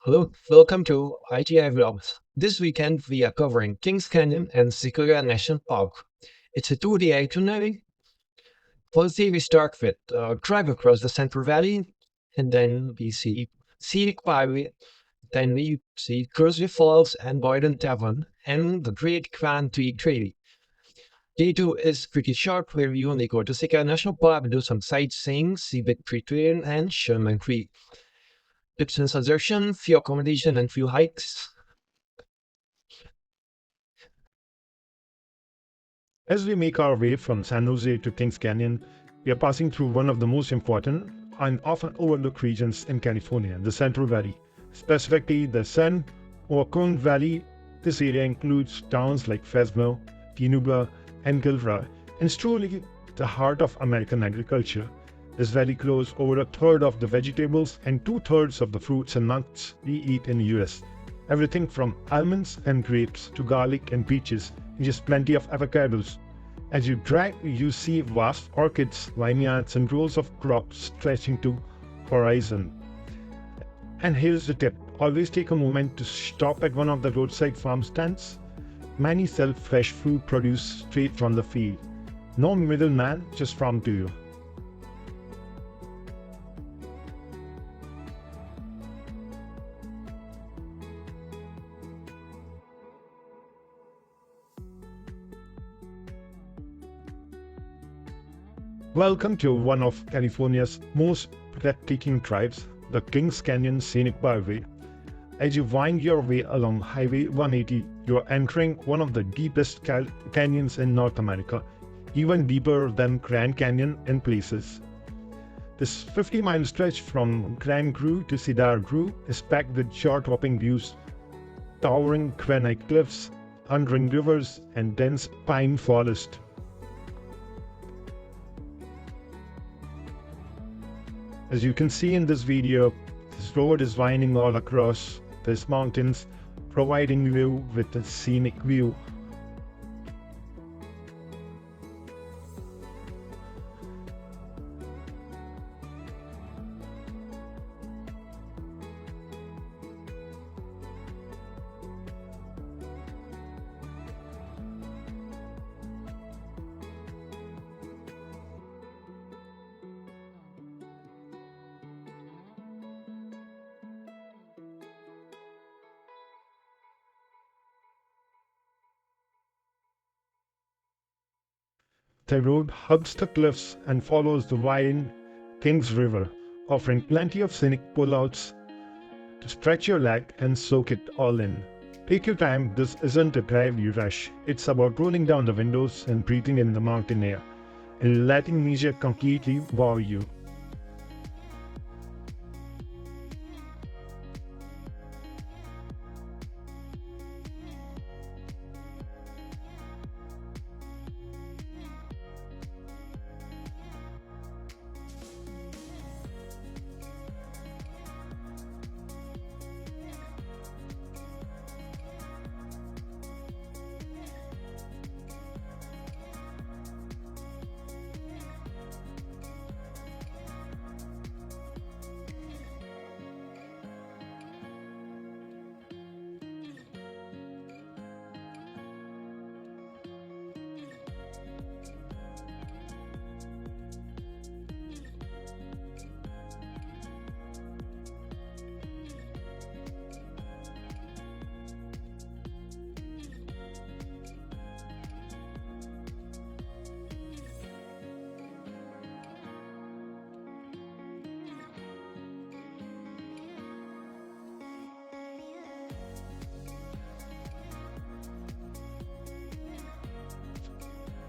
Hello, welcome to ITI Vlogs. This weekend we are covering Kings Canyon and Sequoia National Park. It's a 2-day itinerary. Firstly, we start with a drive across the Central Valley, and then we see scenic byway. Then we see Grizzly Falls and Boyden Cavern and the Great Grand Tree Trail. Day 2 is pretty short, where we only go to Sequoia National Park, do some sightseeing, see Big Tree Trail and Sherman Tree. Tips and suggestion, few accommodation and few hikes. As we make our way from San Jose to Kings Canyon, we are passing through one of the most important and often overlooked regions in California, the Central Valley, specifically the San Joaquin Valley. This area includes towns like Fresno, Pinubla, and Gilroy, and is truly the heart of American agriculture. This valley grows over a third of the vegetables and two-thirds of the fruits and nuts we eat in the US. Everything from almonds and grapes to garlic and peaches, and just plenty of avocados. As you drive, you see vast orchids, vineyards, and rows of crops stretching to horizon. And here's the tip: always take a moment to stop at one of the roadside farm stands. Many sell fresh fruit produce straight from the field. No middleman, just farm to you. Welcome to one of California's most breathtaking drives, the Kings Canyon Scenic Byway. As you wind your way along Highway 180, you are entering one of the deepest canyons in North America, even deeper than Grand Canyon in places. This 50-mile stretch from Grand Grove to Cedar Grove is packed with jaw-dropping views, towering granite cliffs, thundering rivers, and dense pine forest. As you can see in this video, this road is winding all across these mountains, providing you with a scenic view. The road hugs the cliffs and follows the winding Kings River, offering plenty of scenic pullouts to stretch your leg and soak it all in. Take your time, this isn't a drive you rush. It's about rolling down the windows and breathing in the mountain air, and letting nature completely wow you.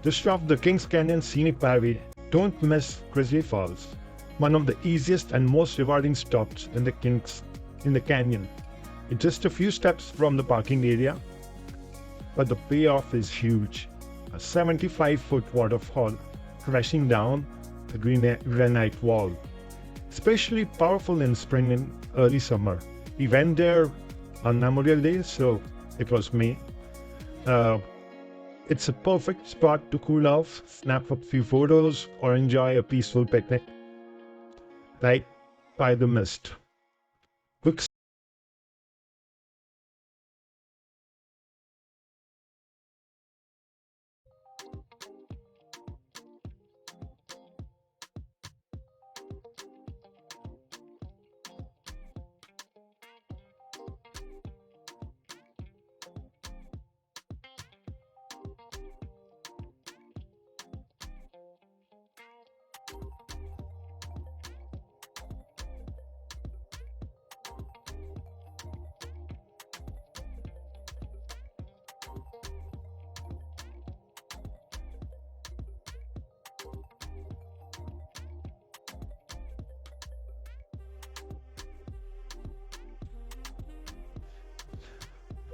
Just off the Kings Canyon Scenic Byway, don't miss Grizzly Falls, one of the easiest and most rewarding stops in the canyon. It's just a few steps from the parking area, but the payoff is huge. A 75-foot waterfall crashing down the granite wall, especially powerful in spring and early summer. We went there on Memorial Day, so it was May. It's a perfect spot to cool off, snap a few photos, or enjoy a peaceful picnic right by the mist. Quick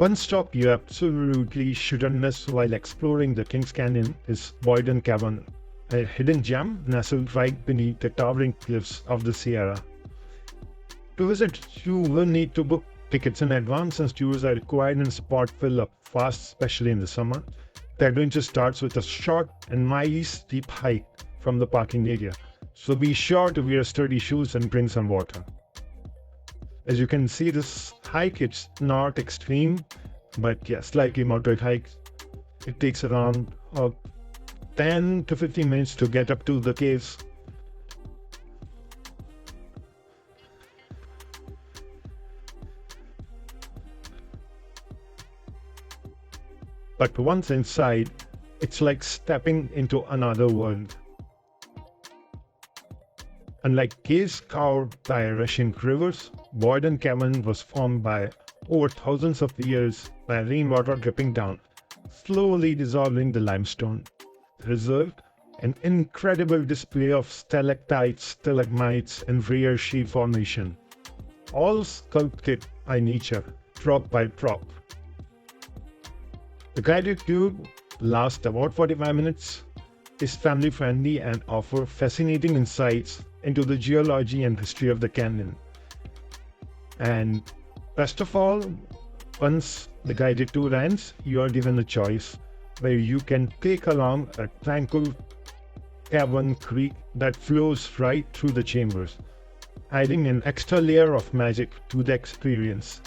One stop you absolutely shouldn't miss while exploring the Kings Canyon is Boyden Cavern, a hidden gem nestled right beneath the towering cliffs of the Sierra. To visit, you will need to book tickets in advance since tours are required and spot fill up fast, especially in the summer. The adventure starts with a short and mile steep hike from the parking area, so be sure to wear sturdy shoes and bring some water. As you can see, this hike it's not extreme, but yeah, slightly moderate hike. It takes around 10 to 15 minutes to get up to the caves. But once inside, it's like stepping into another world. Unlike caves carved by rushing rivers, Boyden Cavern was formed by over thousands of years by rainwater dripping down, slowly dissolving the limestone. The result, an incredible display of stalactites, stalagmites, and rare sheet formation, all sculpted by nature, drop by drop. The guided tour lasts about 45 minutes, is family friendly, and offers fascinating insights into the geology and history of the canyon. And best of all, once the guided tour ends, you are given a choice where you can take along a tranquil cavern creek that flows right through the chambers, adding an extra layer of magic to the experience.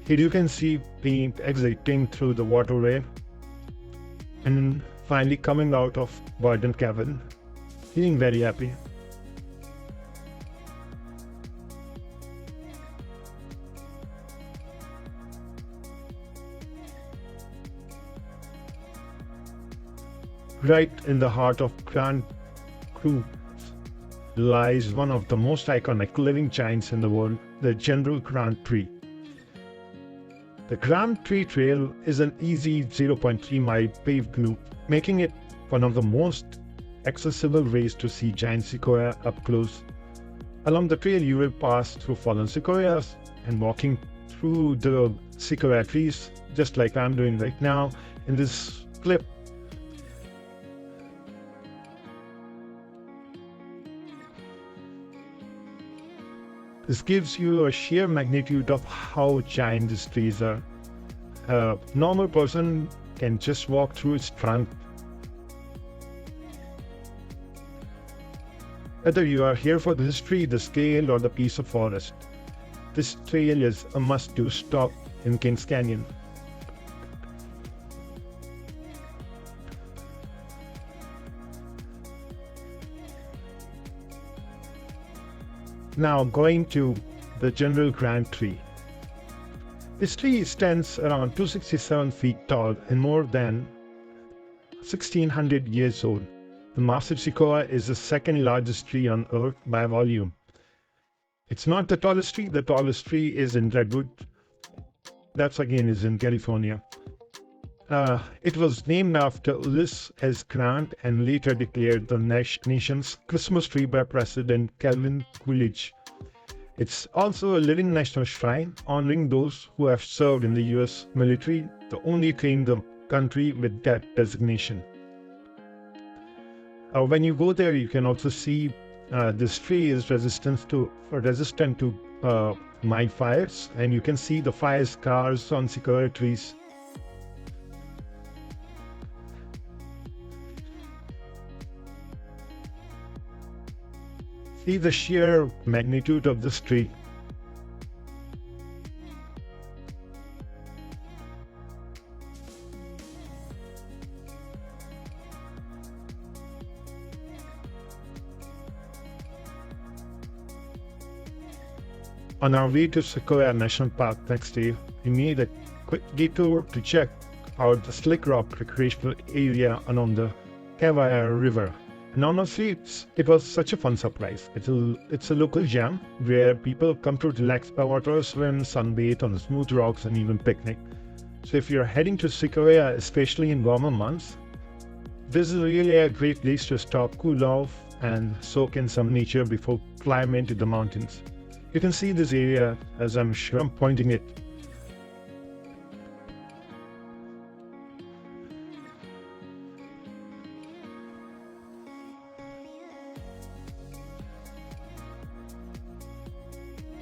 Here you can see paint exiting through the waterway and finally coming out of Boyden Cavern. Feeling very happy. Right in the heart of Grand Cru lies one of the most iconic living giants in the world, the General Grant Tree. The Grant Tree Trail is an easy 0.3-mile paved loop, making it one of the most accessible ways to see giant sequoia up close. Along the trail, you will pass through fallen sequoias and walking through the sequoia trees, just like I'm doing right now in this clip. This gives you a sheer magnitude of how giant these trees are. A normal person can just walk through its trunk. Whether you are here for the history, the scale, or the piece of forest, this trail is a must-do stop in Kings Canyon. Now going to the General Grant Tree. This tree stands around 267 feet tall and more than 1600 years old. The massive sequoia is the second largest tree on Earth by volume. It's not the tallest tree is in Redwood. That again is in California. It was named after Ulysses S. Grant and later declared the nation's Christmas tree by President Calvin Coolidge. It's also a living national shrine honoring those who have served in the US military, the only tree in the country with that designation. When you go there, you can also see this tree is resistant to mine fires, and you can see the fire scars on sequoia trees. See the sheer magnitude of this tree. On our way to Sequoia National Park next day, we made a quick detour to check out the Slick Rock recreational area along the Sequoia River. And honestly, it was such a fun surprise. It's a local jam where people come to relax by water, swim, sunbathe on the smooth rocks, and even picnic. So if you're heading to Sequoia, especially in warmer months, this is really a great place to stop, cool off, and soak in some nature before climbing into the mountains. You can see this area as I'm sure I'm pointing it.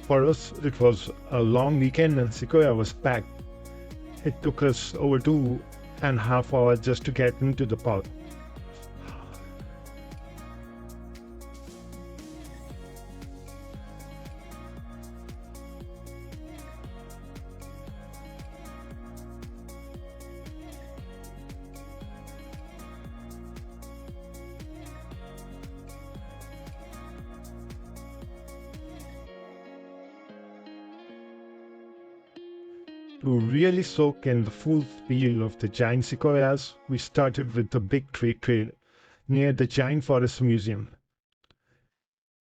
For us, it was a long weekend and Sequoia was packed. It took us over 2.5 hours just to get into the park. To really soak in the full feel of the giant sequoias, we started with the Big Tree Trail near the Giant Forest Museum.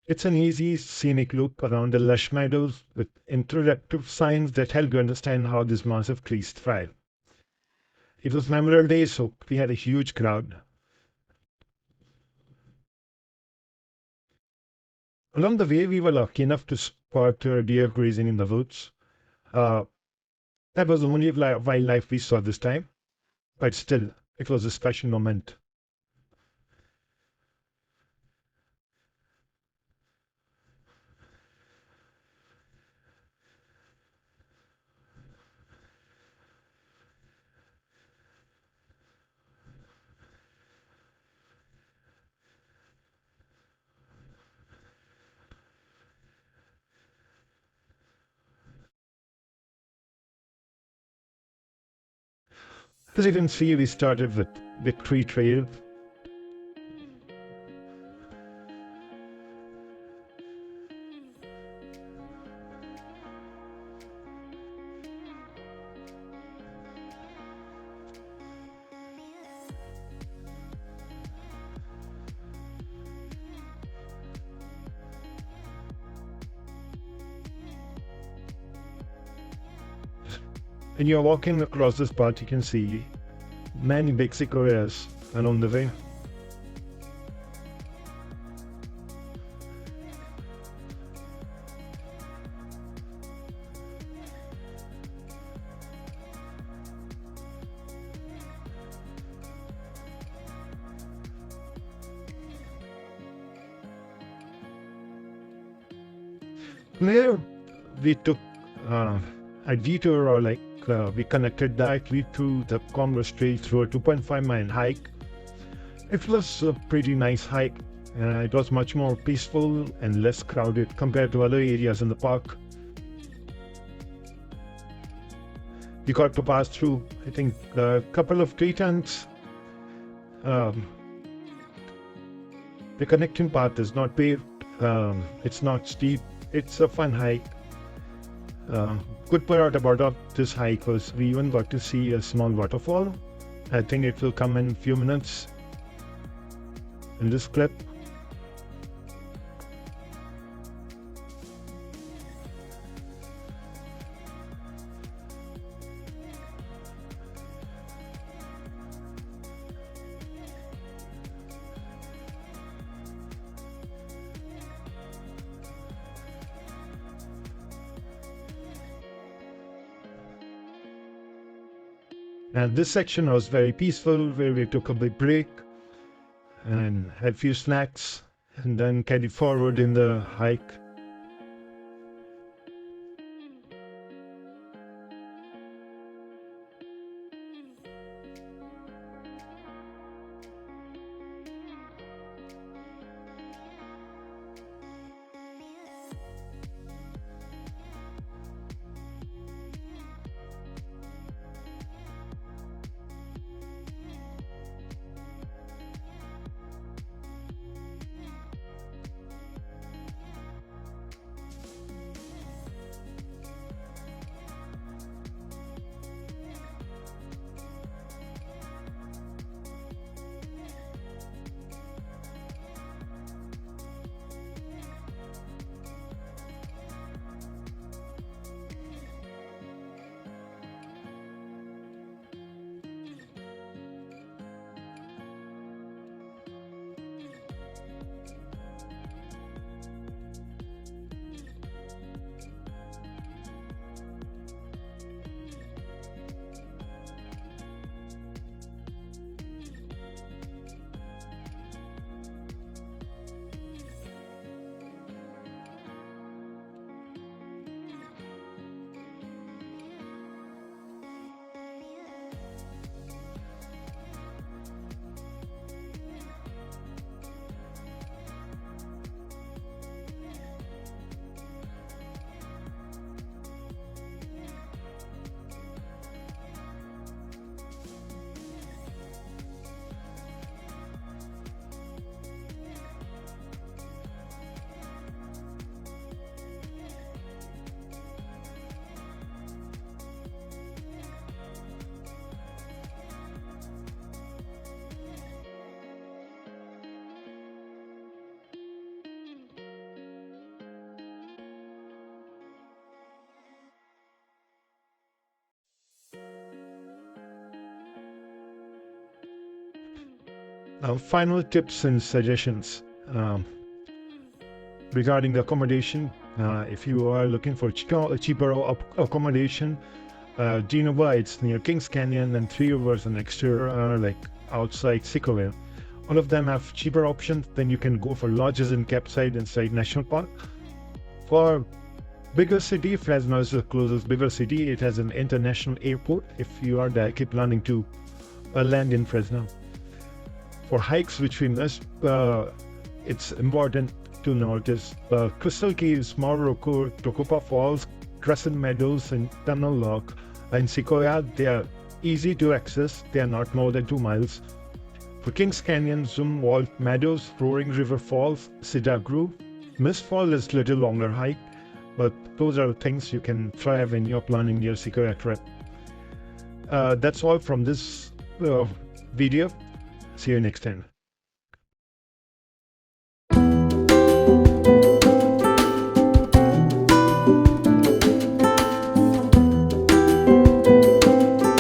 It's an easy, scenic loop around the lush meadows with interactive signs that help you understand how these massive trees thrive. It was Memorial Day, so we had a huge crowd. Along the way, we were lucky enough to spot deer grazing in the woods. Uh, that was the only wildlife we saw this time, but still, it was a special moment. As you can see, we started with Big Tree Trail. And you're walking across this path, you can see many big sequoias along the way. There, we took a detour, or we connected directly to the Converse Trail through a 2.5-mile hike. It was a pretty nice hike. It was much more peaceful and less crowded compared to other areas in the park. We got to pass through, I think, a couple of tree tents. Um, the connecting path is not paved. It's not steep. It's a fun hike. Good part about this hike was we even got to see a small waterfall. I think it will come in a few minutes in this clip. And this section was very peaceful, where we took a big break and had a few snacks and then carried forward in the hike. Now, final tips and suggestions regarding the accommodation. If you are looking for cheaper accommodation, Genova, it's near Kings Canyon, and 3 Rivers and Exeter are like outside Sequoia. All of them have cheaper options. Then you can go for lodges and campsite inside National Park. For bigger city, Fresno is the closest bigger city. It has an international airport if you are directly planning to land in Fresno. For hikes, which we must, it's important to notice Crystal Caves, Morocco, Tocopa Falls, Crescent Meadows, and Tunnel Lock. In Sequoia, they are easy to access. They are not more than 2 miles. For Kings Canyon, Zoom Walt Meadows, Roaring River Falls, Cedar Grove. Mist Fall is a little longer hike, but those are things you can try when you're planning your Sequoia trip. That's all from this video. See you next time.